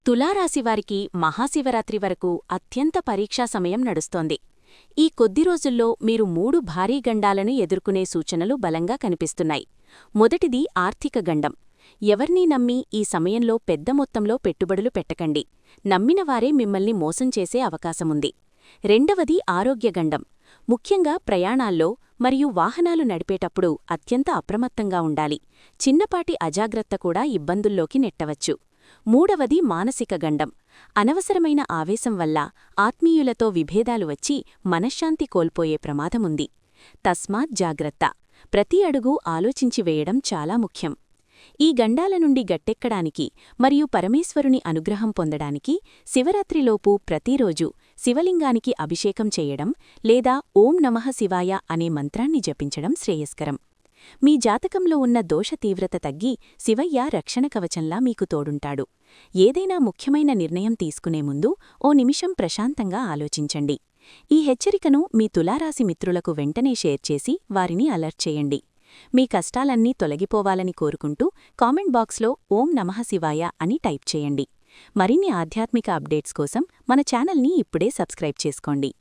తులారాశివారికి మహాశివరాత్రి వరకు అత్యంత పరీక్షా సమయం నడుస్తోంది. ఈ కొద్ది రోజుల్లో మీరు 3 భారీ గండాలను ఎదుర్కొనే సూచనలు బలంగా కనిపిస్తున్నాయి. మొదటిది ఆర్థిక గండం. ఎవర్నీ నమ్మి ఈ సమయంలో పెద్ద మొత్తంలో పెట్టుబడులు పెట్టకండి. నమ్మినవారే మిమ్మల్ని మోసం చేసే అవకాశముంది. రెండవది ఆరోగ్య గండం. ముఖ్యంగా ప్రయాణాల్లో మరియు వాహనాలు నడిపేటప్పుడు అత్యంత అప్రమత్తంగా ఉండాలి. చిన్నపాటి అజాగ్రత్త కూడా ఇబ్బందుల్లోకి నెట్టవచ్చు. మూడవది మానసిక గండం. అనవసరమైన ఆవేశం వల్ల ఆత్మీయులతో విభేదాలు వచ్చి మనశ్శాంతి కోల్పోయే ప్రమాదముంది. తస్మాత్ జాగ్రత్త. ప్రతి అడుగు ఆలోచించి వేయడం చాలా ముఖ్యం. ఈ గండాల నుండి గట్టెక్కడానికి మరియు పరమేశ్వరుని అనుగ్రహం పొందడానికి శివరాత్రిలోపు ప్రతిరోజు శివలింగానికి అభిషేకం చేయడం లేదా ఓం నమః శివాయ అనే మంత్రాన్ని జపించడం శ్రేయస్కరం. మీ జాతకంలో ఉన్న దోష తీవ్రత తగ్గి శివయ్య రక్షణ కవచంలా మీకు తోడుంటాడు. ఏదైనా ముఖ్యమైన నిర్ణయం తీసుకునే ముందు ఓ నిమిషం ప్రశాంతంగా ఆలోచించండి. ఈ హెచ్చరికను మీ తులారాశి మిత్రులకు వెంటనే షేర్ చేసి వారిని అలర్ట్ చేయండి. మీ కష్టాలన్నీ తొలగిపోవాలని కోరుకుంటూ కామెంట్ బాక్స్లో ఓం నమః శివాయ అని టైప్ చేయండి. మరిన్ని ఆధ్యాత్మిక అప్డేట్స్ కోసం మన ఛానల్ని ఇప్పుడే సబ్స్క్రైబ్ చేసుకోండి.